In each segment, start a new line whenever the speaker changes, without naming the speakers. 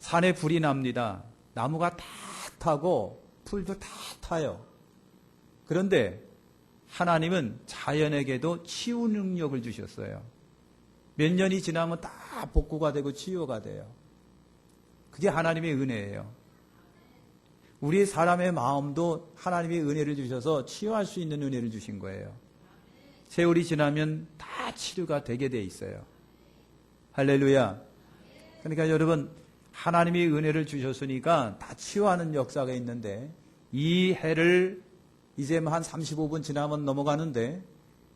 산에 불이 납니다. 나무가 다 타고 풀도 다 타요. 그런데 하나님은 자연에게도 치유 능력을 주셨어요. 몇 년이 지나면 다 복구가 되고 치유가 돼요. 그게 하나님의 은혜예요. 우리 사람의 마음도 하나님의 은혜를 주셔서 치유할 수 있는 은혜를 주신 거예요. 세월이 지나면 다 치료가 되게 돼 있어요. 할렐루야. 그러니까 여러분, 하나님이 은혜를 주셨으니까 다 치유하는 역사가 있는데, 이 해를 이제 한 35분 지나면 넘어가는데,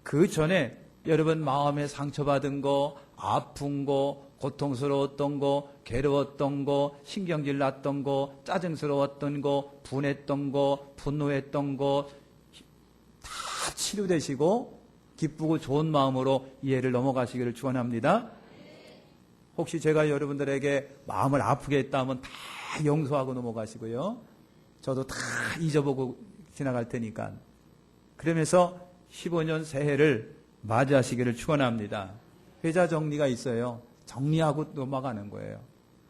그 전에 여러분 마음에 상처받은 거, 아픈 거, 고통스러웠던 거, 괴로웠던 거, 신경질 났던 거, 짜증스러웠던 거, 분했던 거, 분노했던 거 다 치료되시고 기쁘고 좋은 마음으로 이 해를 넘어가시기를 축원합니다. 혹시 제가 여러분들에게 마음을 아프게 했다면 다 용서하고 넘어가시고요. 저도 다 잊어보고 지나갈 테니까. 그러면서 15년 새해를 맞이하시기를 축원합니다. 회자 정리가 있어요. 정리하고 넘어가는 거예요.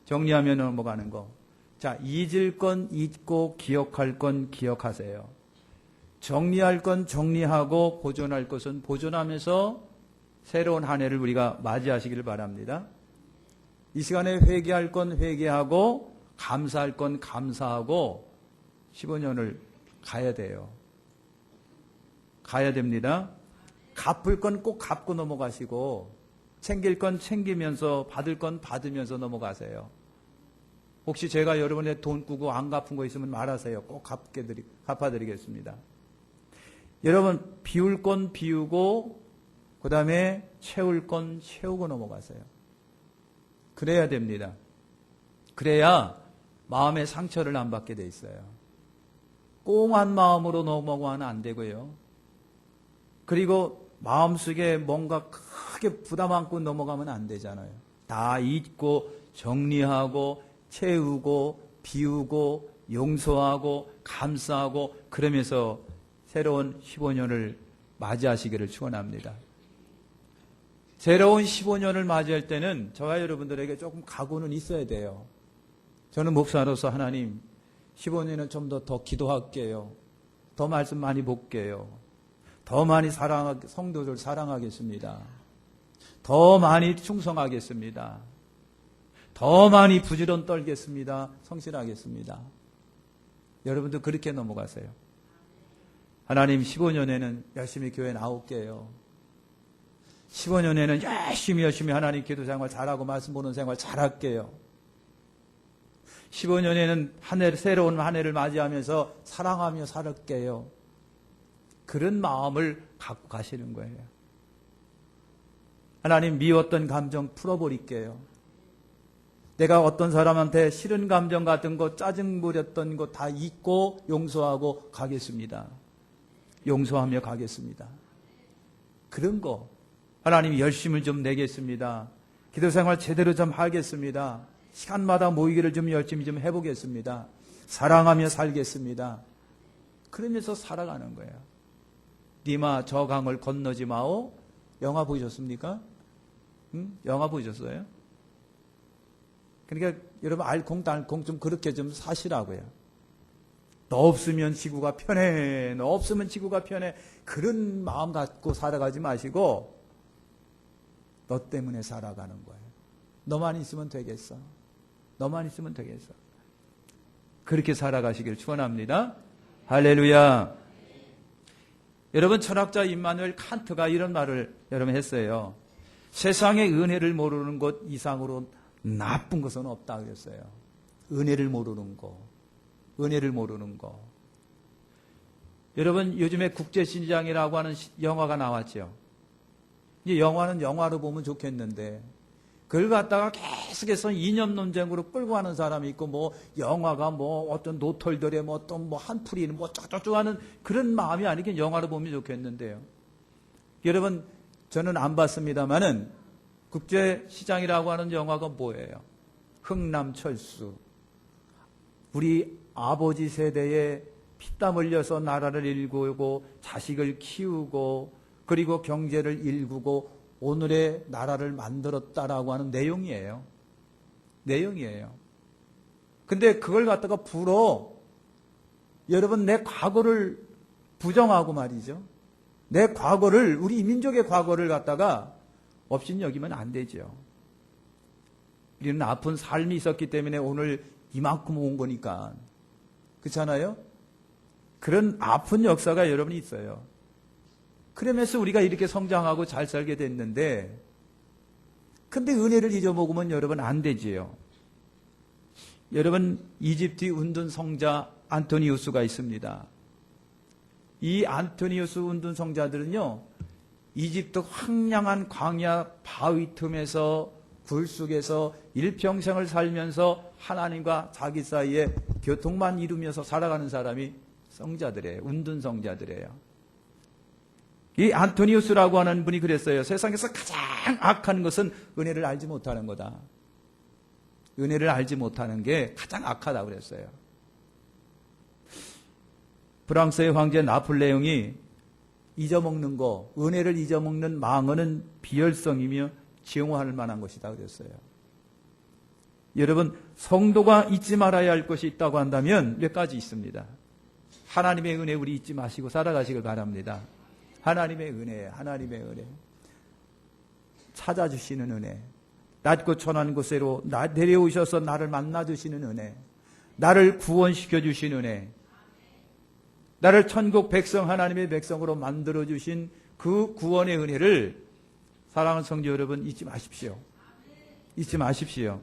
정리하면 넘어가는 거. 자, 잊을 건 잊고 기억할 건 기억하세요. 정리할 건 정리하고 보존할 것은 보존하면서 새로운 한 해를 우리가 맞이하시기를 바랍니다. 이 시간에 회개할 건 회개하고 감사할 건 감사하고 15년을 가야 돼요. 가야 됩니다. 갚을 건 꼭 갚고 넘어가시고 챙길 건 챙기면서 받을 건 받으면서 넘어가세요. 혹시 제가 여러분의 돈 꾸고 안 갚은 거 있으면 말하세요. 꼭 갚아드리겠습니다. 여러분, 비울 건 비우고 그 다음에 채울 건 채우고 넘어가세요. 그래야 됩니다. 그래야 마음의 상처를 안 받게 돼 있어요. 꽁한 마음으로 넘어가면 안 되고요. 그리고 마음속에 뭔가 크게 부담 안고 넘어가면 안 되잖아요. 다 잊고 정리하고 채우고 비우고 용서하고 감사하고 그러면서 새로운 15년을 맞이하시기를 축원합니다. 새로운 15년을 맞이할 때는 저와 여러분들에게 조금 각오는 있어야 돼요. 저는 목사로서 하나님 15년은 좀 더 기도할게요. 더 말씀 많이 볼게요. 더 많이 성도들 사랑하겠습니다. 더 많이 충성하겠습니다. 더 많이 부지런 떨겠습니다. 성실하겠습니다. 여러분도 그렇게 넘어가세요. 하나님 15년에는 열심히 교회 나올게요. 15년에는 열심히 하나님 기도 생활 잘하고 말씀 보는 생활 잘할게요. 15년에는 새로운 한 해를 맞이하면서 사랑하며 살을게요. 그런 마음을 갖고 가시는 거예요. 하나님 미웠던 감정 풀어버릴게요. 내가 어떤 사람한테 싫은 감정 같은 거 짜증 부렸던 거 다 잊고 용서하고 가겠습니다. 용서하며 가겠습니다. 그런 거 하나님 열심을 좀 내겠습니다. 기도생활 제대로 좀 하겠습니다. 시간마다 모이기를 좀 열심히 좀 해보겠습니다. 사랑하며 살겠습니다. 그러면서 살아가는 거예요. 니마 저 강을 건너지 마오. 영화 보셨습니까? 응? 영화 보셨어요? 그러니까 여러분 알콩달콩 좀 그렇게 좀 사시라고요. 너 없으면 지구가 편해. 너 없으면 지구가 편해. 그런 마음 갖고 살아가지 마시고 너 때문에 살아가는 거예요. 너만 있으면 되겠어. 너만 있으면 되겠어. 그렇게 살아가시길 축원합니다. 할렐루야. 여러분 철학자 임마누엘 칸트가 이런 말을 여러분 했어요. 세상의 은혜를 모르는 것 이상으로 나쁜 것은 없다 그랬어요. 은혜를 모르는 거. 은혜를 모르는 거. 여러분 요즘에 국제신장이라고 하는 영화가 나왔죠. 이 영화는 영화로 보면 좋겠는데 그걸 갖다가 계속해서 이념 논쟁으로 끌고 가는 사람이 있고 뭐 영화가 뭐 어떤 노털들의 뭐 어떤 뭐 한풀이 뭐 쪼쪼쪼 하는 그런 마음이 아니긴 영화로 보면 좋겠는데요. 여러분 저는 안 봤습니다만은 국제시장이라고 하는 영화가 뭐예요? 흥남철수. 우리 아버지 세대에 피땀 흘려서 나라를 일구고 자식을 키우고 그리고 경제를 일구고 오늘의 나라를 만들었다라고 하는 내용이에요. 내용이에요. 근데 그걸 갖다가 여러분 내 과거를 부정하고 말이죠. 내 과거를, 우리 민족의 과거를 갖다가 없인 여기면 안 되죠. 우리는 아픈 삶이 있었기 때문에 오늘 이만큼 온 거니까. 그렇잖아요? 그런 아픈 역사가 여러분 있어요. 그러면서 우리가 이렇게 성장하고 잘 살게 됐는데, 근데 은혜를 잊어먹으면 여러분 안 되지요. 여러분, 이집트 운둔 성자 안토니우스가 있습니다. 이 안토니우스 운둔 성자들은요, 이집트 황량한 광야 바위 틈에서 굴 속에서 일평생을 살면서 하나님과 자기 사이에 교통만 이루면서 살아가는 사람이 성자들이에요. 운둔 성자들이에요. 이 안토니우스라고 하는 분이 그랬어요. 세상에서 가장 악한 것은 은혜를 알지 못하는 거다. 은혜를 알지 못하는 게 가장 악하다고 그랬어요. 프랑스의 황제 나폴레옹이 잊어먹는 거, 은혜를 잊어먹는 망언은 비열성이며 증오할 만한 것이다 그랬어요. 여러분, 성도가 잊지 말아야 할 것이 있다고 한다면 몇 가지 있습니다. 하나님의 은혜 우리 잊지 마시고 살아가시길 바랍니다. 하나님의 은혜, 하나님의 은혜. 찾아주시는 은혜. 낮고 천한 곳으로 내려오셔서 나를 만나주시는 은혜. 나를 구원시켜 주신 은혜. 나를 천국 백성, 하나님의 백성으로 만들어주신 그 구원의 은혜를 사랑하는 성도 여러분 잊지 마십시오. 잊지 마십시오.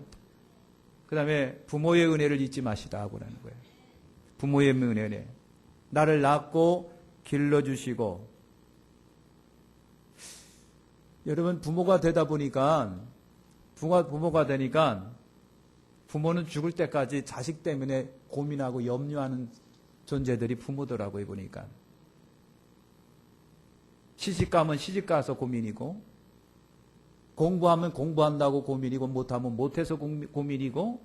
그 다음에 부모의 은혜를 잊지 마시라고 하는 거예요. 부모의 은혜. 나를 낳고 길러주시고. 여러분, 부모가 되다 보니까, 부모가 되니까 부모는 죽을 때까지 자식 때문에 고민하고 염려하는 존재들이 부모더라고요, 보니까. 시집가면 시집가서 고민이고, 공부하면 공부한다고 고민이고, 못하면 못해서 고민이고,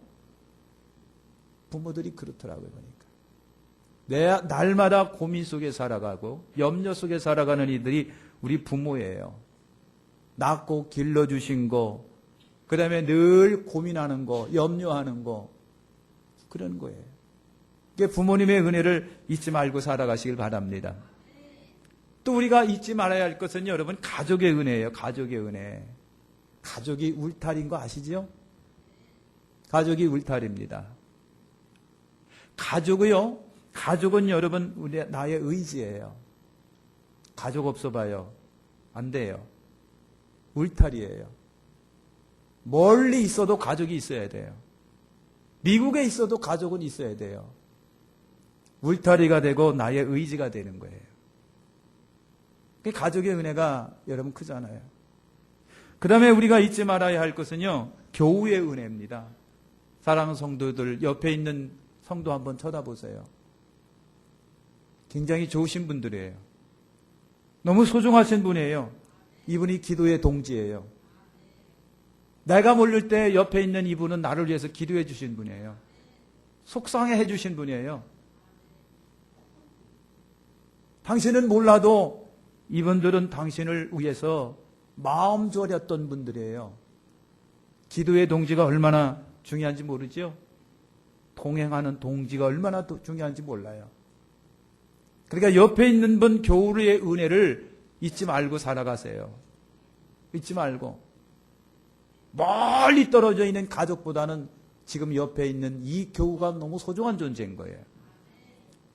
부모들이 그렇더라고요, 보니까. 날마다 고민 속에 살아가고, 염려 속에 살아가는 이들이 우리 부모예요. 낳고 길러주신 거, 그 다음에 늘 고민하는 거, 염려하는 거, 그런 거예요. 부모님의 은혜를 잊지 말고 살아가시길 바랍니다. 또 우리가 잊지 말아야 할 것은 여러분 가족의 은혜예요. 가족의 은혜. 가족이 울타리인 거 아시죠? 가족이 울타리입니다. 가족은 여러분 나의 의지예요. 가족 없어 봐요. 안 돼요. 울타리예요. 멀리 있어도 가족이 있어야 돼요. 미국에 있어도 가족은 있어야 돼요. 울타리가 되고 나의 의지가 되는 거예요. 가족의 은혜가 여러분 크잖아요. 그 다음에 우리가 잊지 말아야 할 것은요, 교우의 은혜입니다. 사랑하는 성도들, 옆에 있는 성도 한번 쳐다보세요. 굉장히 좋으신 분들이에요. 너무 소중하신 분이에요. 이분이 기도의 동지예요. 내가 몰릴 때 옆에 있는 이분은 나를 위해서 기도해 주신 분이에요. 속상해 주신 분이에요. 당신은 몰라도 이분들은 당신을 위해서 마음 졸였던 분들이에요. 기도의 동지가 얼마나 중요한지 모르죠? 동행하는 동지가 얼마나 중요한지 몰라요. 그러니까 옆에 있는 분 교우의 은혜를 잊지 말고 살아가세요. 잊지 말고. 멀리 떨어져 있는 가족보다는 지금 옆에 있는 이 교우가 너무 소중한 존재인 거예요.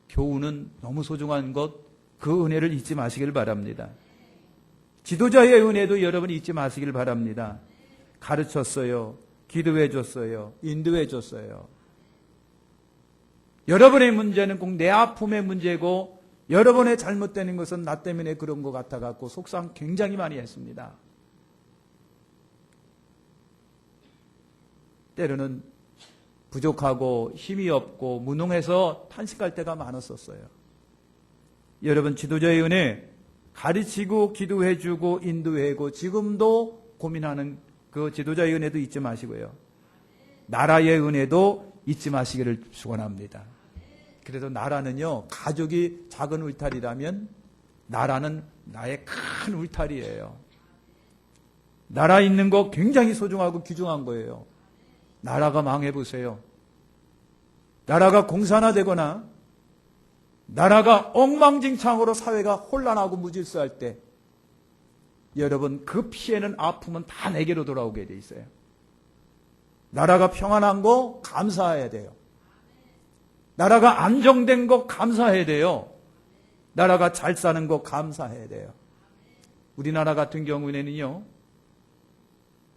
교우는 너무 소중한 것, 그 은혜를 잊지 마시길 바랍니다. 지도자의 은혜도 여러분 잊지 마시길 바랍니다. 가르쳤어요. 기도해 줬어요. 인도해 줬어요. 여러분의 문제는 꼭 내 아픔의 문제고, 여러분의 잘못되는 것은 나 때문에 그런 것 같아갖고 속상 굉장히 많이 했습니다. 때로는 부족하고 힘이 없고 무능해서 탄식할 때가 많았었어요. 여러분, 지도자의 은혜 가르치고 기도해주고 인도해고 지금도 고민하는 그 지도자의 은혜도 잊지 마시고요. 나라의 은혜도 잊지 마시기를 축원합니다. 그래서 나라는요, 가족이 작은 울타리라면 나라는 나의 큰 울타리예요. 나라 있는 거 굉장히 소중하고 귀중한 거예요. 나라가 망해보세요. 나라가 공산화되거나 나라가 엉망진창으로 사회가 혼란하고 무질서할 때 여러분 그 피해는 아픔은 다 내게로 돌아오게 돼 있어요. 나라가 평안한 거 감사해야 돼요. 나라가 안정된 거 감사해야 돼요. 나라가 잘 사는 거 감사해야 돼요. 우리나라 같은 경우에는요,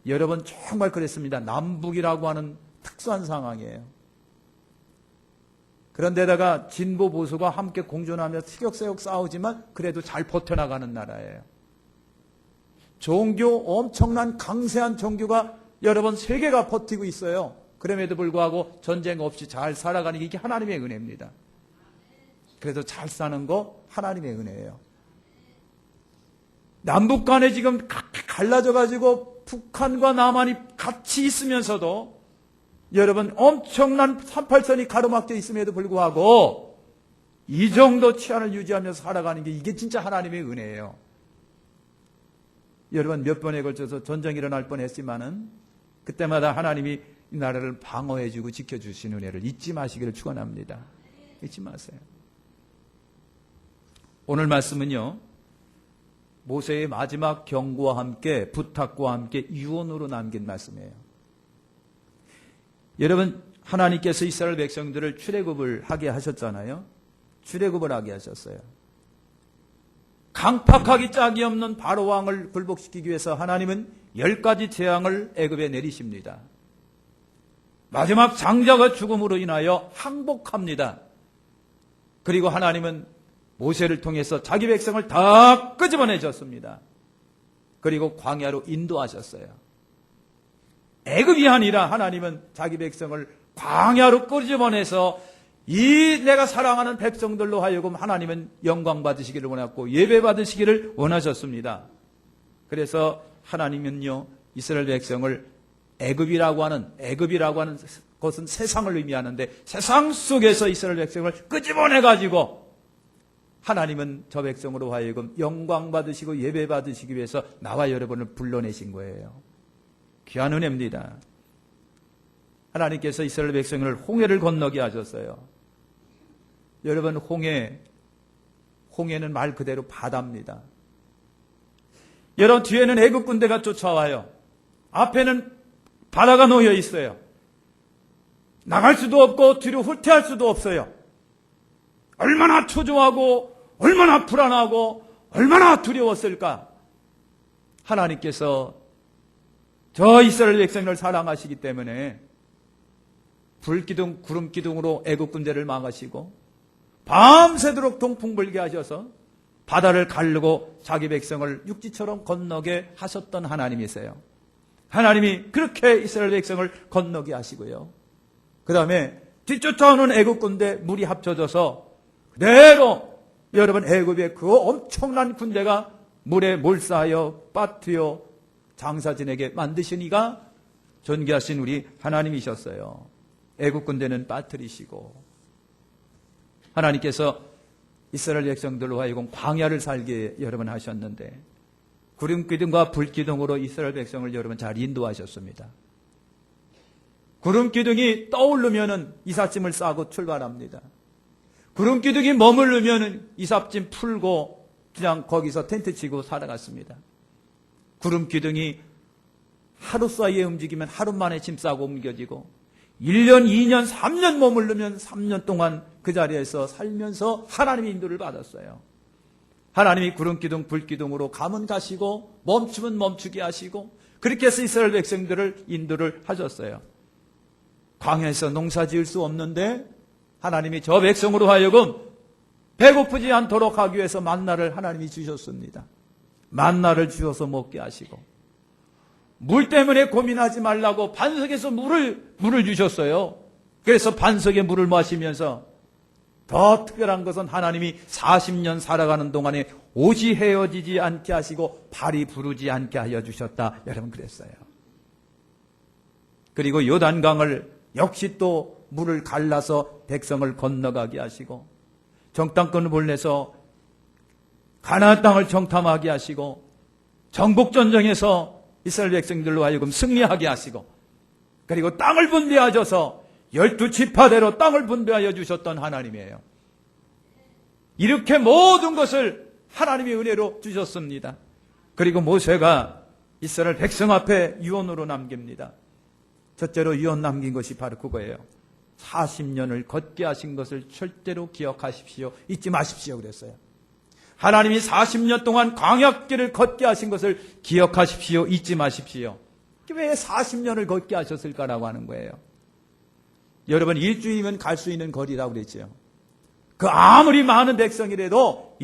여러분 정말 그랬습니다. 남북이라고 하는 특수한 상황이에요. 그런데다가 진보 보수가 함께 공존하며 티격태격 싸우지만 그래도 잘 버텨나가는 나라예요. 종교, 엄청난 강세한 종교가 여러분 세계가 버티고 있어요. 그럼에도 불구하고 전쟁 없이 잘 살아가는 게 이게 하나님의 은혜입니다. 그래서 잘 사는 거 하나님의 은혜예요. 남북 간에 지금 갈라져 가지고 북한과 남한이 같이 있으면서도 여러분 엄청난 38선이 가로막혀 있음에도 불구하고 이 정도 치안을 유지하면서 살아가는 게 이게 진짜 하나님의 은혜예요. 여러분 몇 번에 걸쳐서 전쟁이 일어날 뻔했지만은 그때마다 하나님이 이 나라를 방어해주고 지켜주신 은혜를 잊지 마시기를 축원합니다. 잊지 마세요. 오늘 말씀은요, 모세의 마지막 경고와 함께 부탁과 함께 유언으로 남긴 말씀이에요. 여러분 하나님께서 이스라엘 백성들을 출애굽을 하게 하셨잖아요. 출애굽을 하게 하셨어요. 강팍하기 짝이 없는 바로 왕을 굴복시키기 위해서 하나님은 10가지 재앙을 애굽에 내리십니다. 마지막 장자가 죽음으로 인하여 항복합니다. 그리고 하나님은 모세를 통해서 자기 백성을 다 끄집어내셨습니다. 그리고 광야로 인도하셨어요. 애굽이 아니라 하나님은 자기 백성을 광야로 끄집어내서 이 내가 사랑하는 백성들로 하여금 하나님은 영광 받으시기를 원했고 예배 받으시기를 원하셨습니다. 그래서 하나님은요, 이스라엘 백성을 애굽이라고 하는 것은 세상을 의미하는데 세상 속에서 이스라엘 백성을 끄집어내 가지고 하나님은 저 백성으로 하여금 영광 받으시고 예배 받으시기 위해서 나와 여러분을 불러내신 거예요. 귀한 은혜입니다. 하나님께서 이스라엘 백성을 홍해를 건너게 하셨어요. 여러분 홍해는 말 그대로 바다입니다. 여러분 뒤에는 애국 군대가 쫓아와요. 앞에는 바다가 놓여 있어요. 나갈 수도 없고 뒤로 후퇴할 수도 없어요. 얼마나 초조하고 얼마나 불안하고 얼마나 두려웠을까. 하나님께서 저 이스라엘 백성을 사랑하시기 때문에 불기둥 구름기둥으로 애국 군대를 막으시고 밤새도록 동풍 불게 하셔서 바다를 가르고 자기 백성을 육지처럼 건너게 하셨던 하나님이세요. 하나님이 그렇게 이스라엘 백성을 건너게 하시고요. 그 다음에 뒤쫓아오는 애국 군대 물이 합쳐져서 그대로 여러분 애굽의 그 엄청난 군대가 물에 몰사하여 빠뜨려 장사 지내게 만드신 이가 존귀하신 우리 하나님이셨어요. 애국 군대는 빠뜨리시고 하나님께서 이스라엘 백성들로 하여금 광야를 살게 여러분 하셨는데 구름기둥과 불기둥으로 이스라엘 백성을 여러분 잘 인도하셨습니다. 구름기둥이 떠오르면은 이삿짐을 싸고 출발합니다. 구름기둥이 머무르면은 이삿짐 풀고 그냥 거기서 텐트 치고 살아갔습니다. 구름기둥이 하루 사이에 움직이면 하루 만에 짐 싸고 옮겨지고 1년, 2년, 3년 머무르면 3년 동안 그 자리에서 살면서 하나님의 인도를 받았어요. 하나님이 구름기둥, 불기둥으로 가면 가시고 멈추면 멈추게 하시고 그렇게 해서 이스라엘 백성들을 인도를 하셨어요. 광야에서 농사 지을 수 없는데 하나님이 저 백성으로 하여금 배고프지 않도록 하기 위해서 만나를 하나님이 주셨습니다. 만나를 주셔서 먹게 하시고 물 때문에 고민하지 말라고 반석에서 물을 주셨어요. 그래서 반석에 물을 마시면서 더 특별한 것은 하나님이 40년 살아가는 동안에 옷이 헤어지지 않게 하시고 발이 부르지 않게 하여 주셨다. 여러분 그랬어요. 그리고 요단강을 역시 또 물을 갈라서 백성을 건너가게 하시고 정탐꾼을 보내서 가나안 땅을 정탐하게 하시고 정복전쟁에서 이스라엘 백성들로 하여금 승리하게 하시고 그리고 땅을 분배하셔서 12지파대로 땅을 분배하여 주셨던 하나님이에요. 이렇게 모든 것을 하나님의 은혜로 주셨습니다. 그리고 모세가 이스라엘 백성 앞에 유언으로 남깁니다. 첫째로 유언 남긴 것이 바로 그거예요. 40년을 걷게 하신 것을 절대로 기억하십시오. 잊지 마십시오 그랬어요. 하나님이 40년 동안 광야길을 걷게 하신 것을 기억하십시오. 잊지 마십시오. 왜 40년을 걷게 하셨을까라고 하는 거예요. 여러분, 일주일이면 갈 수 있는 거리라고 그랬죠. 그 아무리 많은 백성이라도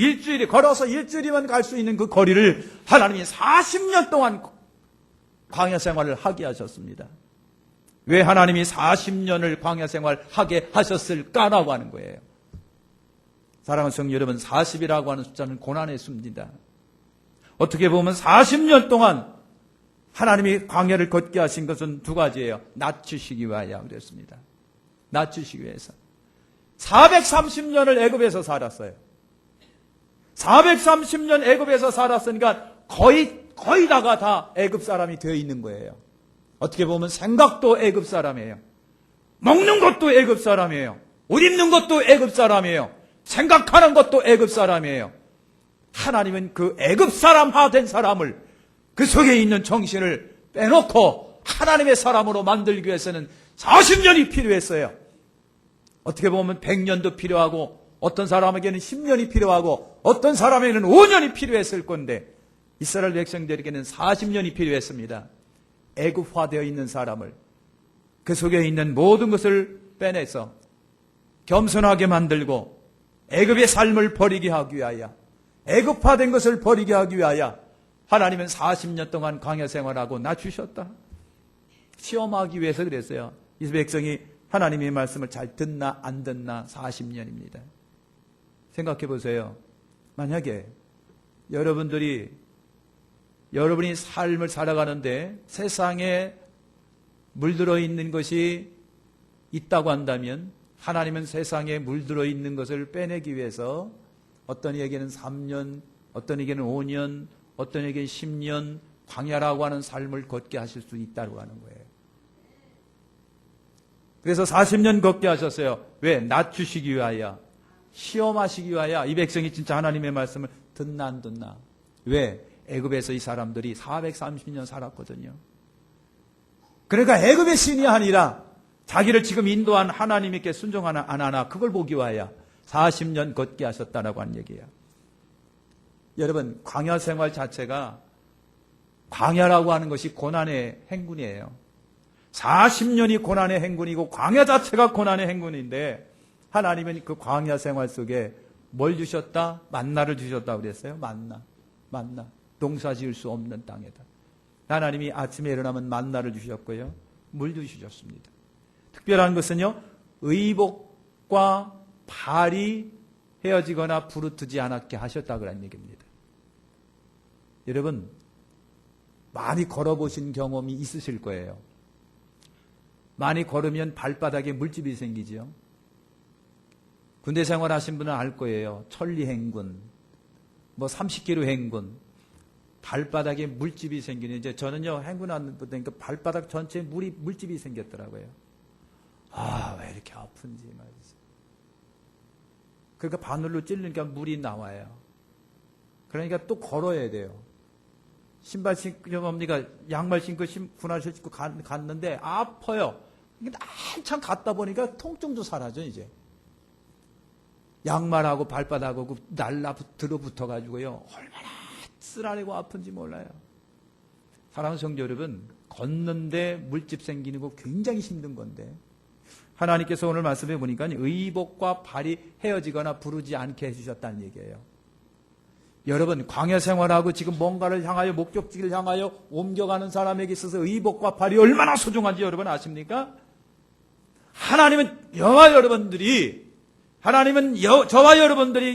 걸어서 일주일이면 갈 수 있는 그 거리를 하나님이 40년 동안 광야 생활을 하게 하셨습니다. 왜 하나님이 40년을 광야 생활하게 하셨을까라고 하는 거예요. 사랑하는 성도 여러분, 40이라고 하는 숫자는 고난의 수입니다. 어떻게 보면 40년 동안 하나님이 광야를 걷게 하신 것은 두 가지예요. 낮추시기 위하여 그랬습니다. 낮추시기 위해서. 430년을 애굽에서 살았어요. 430년 애굽에서 살았으니까 거의 다가 다 애굽 사람이 되어 있는 거예요. 어떻게 보면 생각도 애굽 사람이에요. 먹는 것도 애굽 사람이에요. 옷 입는 것도 애굽 사람이에요. 생각하는 것도 애굽 사람이에요. 하나님은 그 애굽 사람화 된 사람을, 그 속에 있는 정신을 빼놓고 하나님의 사람으로 만들기 위해서는 40년이 필요했어요. 어떻게 보면 100년도 필요하고, 어떤 사람에게는 10년이 필요하고, 어떤 사람에게는 5년이 필요했을 건데, 이스라엘 백성들에게는 40년이 필요했습니다. 애굽화되어 있는 사람을, 그 속에 있는 모든 것을 빼내서 겸손하게 만들고 애굽의 삶을 버리게 하기 위하여, 애굽화된 것을 버리게 하기 위하여 하나님은 40년 동안 광야 생활하고 낮추셨다. 시험하기 위해서 그랬어요. 이 백성이 하나님의 말씀을 잘 듣나 안 듣나 40년입니다. 생각해 보세요. 만약에 여러분이 삶을 살아가는데 세상에 물들어 있는 것이 있다고 한다면, 하나님은 세상에 물들어 있는 것을 빼내기 위해서 어떤 이에게는 3년, 어떤 이에게는 5년, 어떤 이에게는 10년 광야라고 하는 삶을 걷게 하실 수 있다고 하는 거예요. 그래서 40년 걷게 하셨어요. 왜? 낮추시기 위하여, 시험하시기 위하여. 이 백성이 진짜 하나님의 말씀을 듣나 안 듣나. 왜? 애굽에서 이 사람들이 430년 살았거든요. 그러니까 애굽의 신이 아니라 자기를 지금 인도한 하나님께 순종하나 안 하나, 그걸 보기 위하여 40년 걷게 하셨다라고 하는 얘기예요. 여러분, 광야 생활 자체가, 광야라고 하는 것이 고난의 행군이에요. 40년이 고난의 행군이고 광야 자체가 고난의 행군인데, 하나님은 그 광야 생활 속에 뭘 주셨다? 만나를 주셨다고 그랬어요. 만나. 농사 지을 수 없는 땅에다. 하나님이 아침에 일어나면 만나를 주셨고요. 물도 주셨습니다. 특별한 것은요, 의복과 발이 헤어지거나 부르트지 않았게 하셨다고 하는 얘기입니다. 여러분, 많이 걸어보신 경험이 있으실 거예요. 많이 걸으면 발바닥에 물집이 생기죠. 군대 생활하신 분은 알 거예요. 천리 행군, 30km 행군, 발바닥에 물집이 생기는, 이제 저는요, 행군하는 분이니까 발바닥 전체에 물집이 생겼더라고요. 왜 이렇게 아픈지 말이죠. 그러니까 바늘로 찔르니까 물이 나와요. 그러니까 또 걸어야 돼요. 신발 신고, 양말 신고, 군화 신고 갔는데 아파요. 한참 갔다 보니까 통증도 사라져, 이제. 양말하고 발바닥하고 들어붙어가지고요. 얼마나 쓰라리고 아픈지 몰라요. 사랑하는 성도 여러분, 걷는데 물집 생기는 거 굉장히 힘든 건데, 하나님께서 오늘 말씀해 보니까 의복과 발이 헤어지거나 부르지 않게 해주셨다는 얘기예요. 여러분, 광야 생활하고 지금 뭔가를 향하여, 목적지를 향하여 옮겨가는 사람에게 있어서 의복과 발이 얼마나 소중한지 여러분 아십니까? 하나님은 저와 여러분들이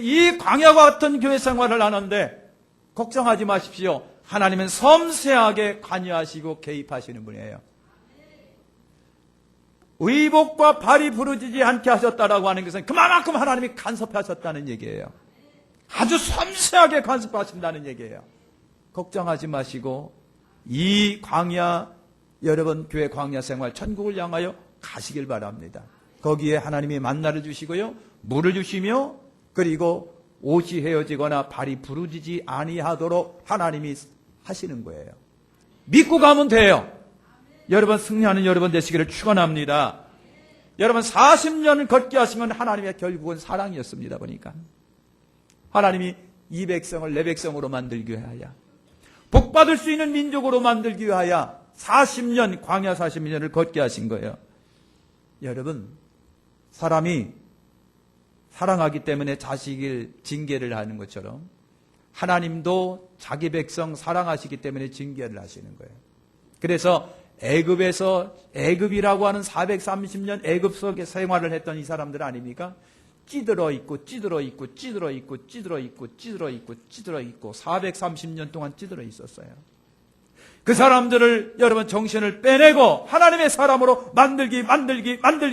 이 광야와 같은 교회 생활을 하는데 걱정하지 마십시오. 하나님은 섬세하게 관여하시고 개입하시는 분이에요. 의복과 발이 부러지지 않게 하셨다라고 하는 것은 그만큼 하나님이 간섭하셨다는 얘기예요. 아주 섬세하게 간섭하신다는 얘기예요. 걱정하지 마시고 이 광야, 여러분 교회 광야 생활, 천국을 향하여 가시길 바랍니다. 거기에 하나님이 만나를 주시고요, 물을 주시며, 그리고 옷이 헤어지거나 발이 부르지지 아니하도록 하나님이 하시는 거예요. 믿고 가면 돼요. 여러분 승리하는 여러분 되시기를 축원합니다. 여러분 40년을 걷게 하시면 하나님의 결국은 사랑이었습니다. 보니까 하나님이 이 백성을 내 백성으로 만들기 위하여, 복받을 수 있는 민족으로 만들기 위하여 40년, 광야 40년을 걷게 하신 거예요. 여러분, 사람이 사랑하기 때문에 자식을 징계를 하는 것처럼 하나님도 자기 백성 사랑하시기 때문에 징계를 하시는 거예요. 그래서 애굽이라고 하는 430년 애굽 속에 생활을 했던 이 사람들 아닙니까? 찌들어 있고 430년 동안 찌들어 있었어요. 그 사람들을 여러분 정신을 빼내고 하나님의 사람으로 만들기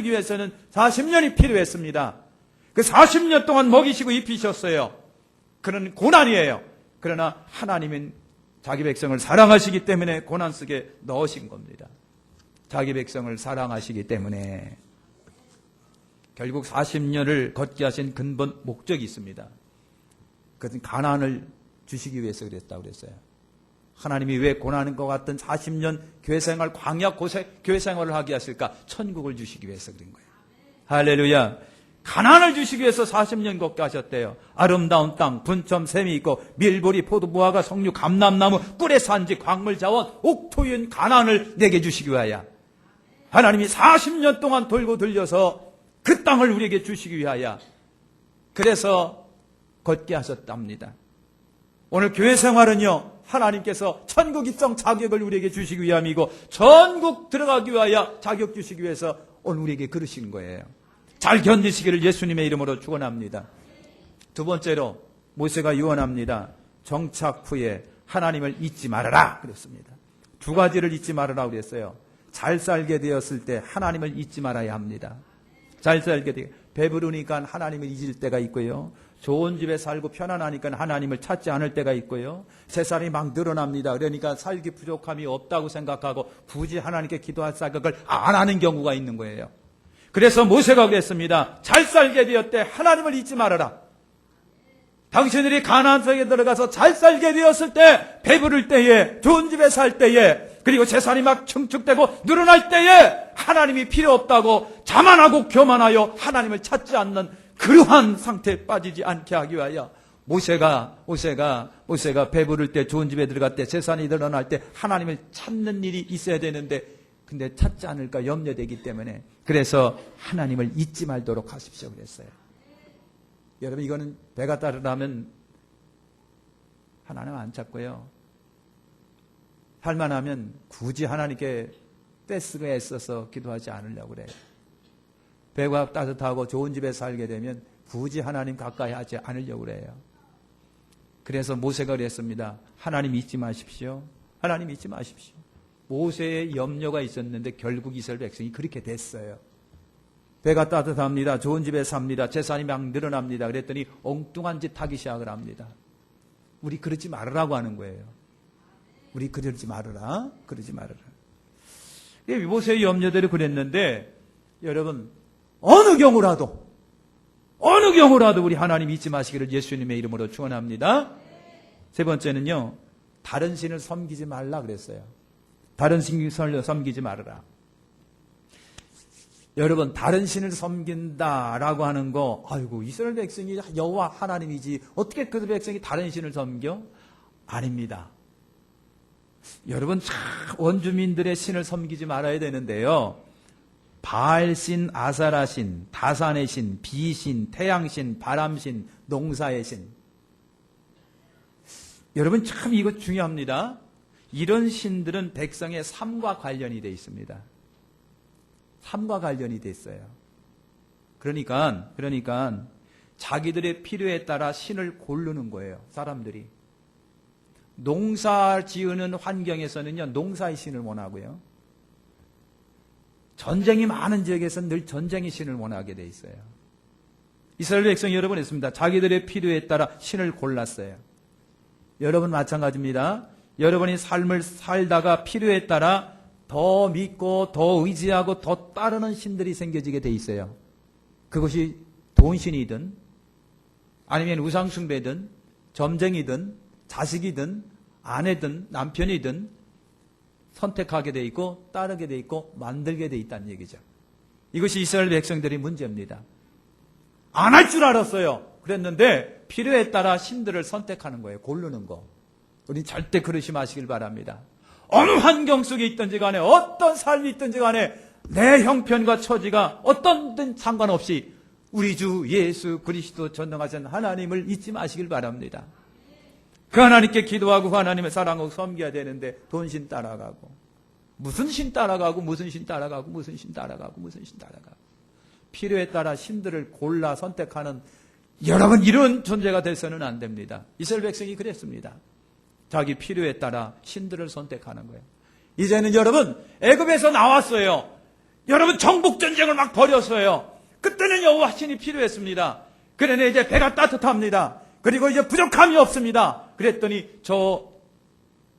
위해서는 40년이 필요했습니다. 그 40년 동안 먹이시고 입히셨어요. 그런 고난이에요. 그러나 하나님은 자기 백성을 사랑하시기 때문에 고난 속에 넣으신 겁니다. 자기 백성을 사랑하시기 때문에 결국 40년을 걷게 하신 근본 목적이 있습니다. 그것은 가나안을 주시기 위해서 그랬다고 그랬어요. 하나님이 왜 고난과 같은 40년 교회생활, 광야 교회생활을 하게 하실까? 천국을 주시기 위해서 그런 거예요. 할렐루야. 가나안을 주시기 위해서 40년 걷게 하셨대요. 아름다운 땅, 분첨 샘이 있고 밀보리, 포도무화과, 석류, 감람나무, 꿀의 산지, 광물자원, 옥토인 가나안을 내게 주시기 위하여 하나님이 40년 동안 돌고 돌려서 그 땅을 우리에게 주시기 위하여 그래서 걷게 하셨답니다. 오늘 교회 생활은요, 하나님께서 천국 입성 자격을 우리에게 주시기 위함이고 전국 들어가기 위하여 자격 주시기 위해서 오늘 우리에게 그러시는 거예요. 잘 견디시기를 예수님의 이름으로 축원합니다. 두 번째로 모세가 유언합니다. 정착 후에 하나님을 잊지 말아라 그랬습니다. 두 가지를 잊지 말아라 그랬어요. 잘 살게 되었을 때 하나님을 잊지 말아야 합니다. 잘 살게 되게 배부르니까 하나님을 잊을 때가 있고요. 좋은 집에 살고 편안하니까 하나님을 찾지 않을 때가 있고요. 재산이 막 늘어납니다. 그러니까 살기 부족함이 없다고 생각하고 굳이 하나님께 기도할 생각을 안 하는 경우가 있는 거예요. 그래서 모세가 그랬습니다. 잘 살게 되었대 하나님을 잊지 말아라. 당신들이 가나안 땅에 들어가서 잘 살게 되었을 때, 배부를 때에, 좋은 집에 살 때에, 그리고 재산이 막 충축되고 늘어날 때에 하나님이 필요 없다고 자만하고 교만하여 하나님을 찾지 않는 그러한 상태에 빠지지 않게 하기 위하여 모세가 배부를 때, 좋은 집에 들어갈 때, 재산이 늘어날 때 하나님을 찾는 일이 있어야 되는데 근데 찾지 않을까 염려되기 때문에 그래서 하나님을 잊지 말도록 하십시오 그랬어요. 여러분 이거는 배가 따르려면 하나님 안 찾고요. 할만하면 굳이 하나님께 떼쓰고 애써서 기도하지 않으려고 그래요. 배가 따뜻하고 좋은 집에 살게 되면 굳이 하나님 가까이 하지 않으려고 그래요. 그래서 모세가 그랬습니다. 하나님 잊지 마십시오. 하나님 잊지 마십시오. 모세의 염려가 있었는데 결국 이스라엘 백성이 그렇게 됐어요. 배가 따뜻합니다. 좋은 집에 삽니다. 재산이 막 늘어납니다. 그랬더니 엉뚱한 짓 하기 시작을 합니다. 우리 그러지 말으라고 하는 거예요. 우리 그러지 말으라. 그러지 말으라. 모세의 염려대로 그랬는데 여러분 어느 경우라도 우리 하나님 잊지 마시기를 예수님의 이름으로 축원합니다. 세 번째는요. 다른 신을 섬기지 말라 그랬어요. 다른 신을 섬기지 말아라. 여러분 다른 신을 섬긴다라고 하는 거 아이고 이스라엘 백성이 여호와 하나님이지 어떻게 그 백성이 다른 신을 섬겨? 아닙니다. 여러분 원주민들의 신을 섬기지 말아야 되는데요. 바알신, 아사라신, 다산의 신, 비신, 태양신, 바람신, 농사의 신. 여러분 참 이거 중요합니다. 이런 신들은 백성의 삶과 관련이 되어 있습니다. 삶과 관련이 되어 있어요. 그러니까 자기들의 필요에 따라 신을 고르는 거예요. 사람들이. 농사 지으는 환경에서는요. 농사의 신을 원하고요. 전쟁이 많은 지역에서는 늘 전쟁의 신을 원하게 되어 있어요. 이스라엘 백성 여러분 했습니다. 자기들의 필요에 따라 신을 골랐어요. 여러분 마찬가지입니다. 여러분이 삶을 살다가 필요에 따라 더 믿고 더 의지하고 더 따르는 신들이 생겨지게 돼 있어요. 그것이 돈신이든 아니면 우상숭배든 점쟁이든 자식이든 아내든 남편이든 선택하게 돼 있고 따르게 돼 있고 만들게 돼 있다는 얘기죠. 이것이 이스라엘 백성들의 문제입니다. 안 할 줄 알았어요. 그랬는데 필요에 따라 신들을 선택하는 거예요. 고르는 거. 우리 절대 그러시 마시길 바랍니다. 어느 환경 속에 있든지 간에 어떤 삶이 있든지 간에 내 형편과 처지가 어떤 상관없이 우리 주 예수 그리스도 전능하신 하나님을 잊지 마시길 바랍니다. 그 하나님께 기도하고 그 하나님을 사랑하고 섬겨야 되는데 돈신 따라가고 무슨 신 따라가고 무슨 신 따라가고 무슨 신 따라가고 무슨 신 따라가고 필요에 따라 신들을 골라 선택하는 여러분 이런 존재가 돼서는 안 됩니다. 이스라엘 백성이 그랬습니다. 자기 필요에 따라 신들을 선택하는 거예요. 이제는 여러분 애굽에서 나왔어요. 여러분 정복전쟁을 막 벌였어요. 그때는 여호와 신이 필요했습니다. 그러니 이제 배가 따뜻합니다. 그리고 이제 부족함이 없습니다. 그랬더니 저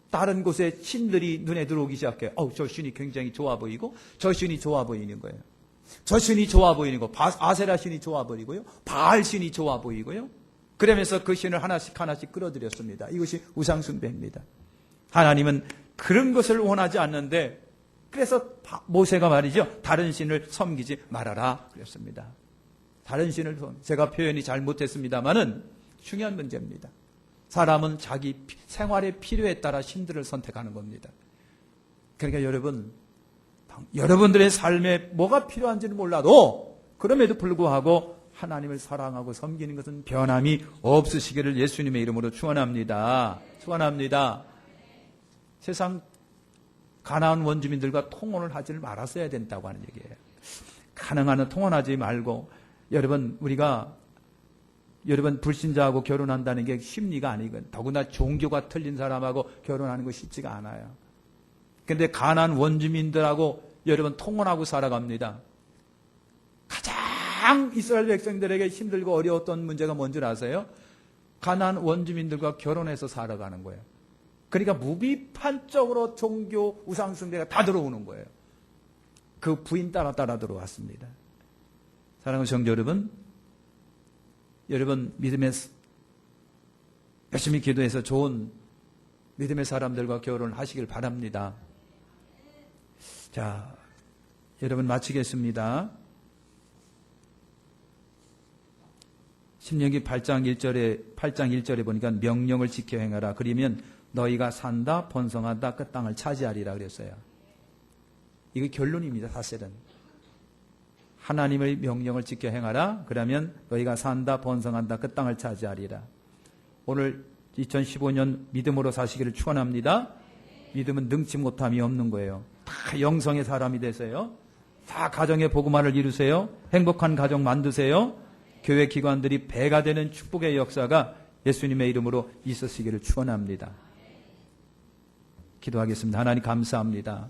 다른 곳에 신들이 눈에 들어오기 시작해요. 저 신이 굉장히 좋아 보이고 저 신이 좋아 보이는 거예요. 저 신이 좋아 보이는 거, 아세라 신이 좋아 보이고요. 바알 신이 좋아 보이고요. 그러면서 그 신을 하나씩 끌어들였습니다. 이것이 우상숭배입니다. 하나님은 그런 것을 원하지 않는데 그래서 모세가 말이죠. 다른 신을 섬기지 말아라 그랬습니다. 다른 신을 제가 표현이 잘못했습니다만은 중요한 문제입니다. 사람은 자기 생활의 필요에 따라 신들을 선택하는 겁니다. 그러니까 여러분들의 삶에 뭐가 필요한지는 몰라도 그럼에도 불구하고 하나님을 사랑하고 섬기는 것은 변함이 없으시기를 예수님의 이름으로 축원합니다. 축원합니다. 세상 가나안 원주민들과 통혼을 하지를 말았어야 된다고 하는 얘기예요. 가능한 한 통혼하지 말고 여러분 불신자하고 결혼한다는 게 심리가 아니거든요. 더구나 종교가 틀린 사람하고 결혼하는 거 쉽지가 않아요. 그런데 가나안 원주민들하고 여러분 통혼하고 살아갑니다. 가장 이스라엘 백성들에게 힘들고 어려웠던 문제가 뭔지 아세요? 가나안 원주민들과 결혼해서 살아가는 거예요. 그러니까 무비판적으로 종교 우상숭배가 다 들어오는 거예요. 그 부인 따라 들어왔습니다. 사랑하는 성도 여러분 믿음의 열심히 기도해서 좋은 믿음의 사람들과 결혼을 하시길 바랍니다. 자, 여러분 마치겠습니다. 신명기 8장 1절에 보니까 명령을 지켜 행하라. 그러면 너희가 산다, 번성한다, 그 땅을 차지하리라 그랬어요. 이게 결론입니다, 사실은. 하나님의 명령을 지켜 행하라. 그러면 너희가 산다, 번성한다, 그 땅을 차지하리라. 오늘 2015년 믿음으로 사시기를 축원합니다. 믿음은 능치 못함이 없는 거예요. 다 영성의 사람이 되세요. 다 가정의 복음화를 이루세요. 행복한 가정 만드세요. 교회 기관들이 배가 되는 축복의 역사가 예수님의 이름으로 있으시기를 축원합니다. 기도하겠습니다. 하나님 감사합니다.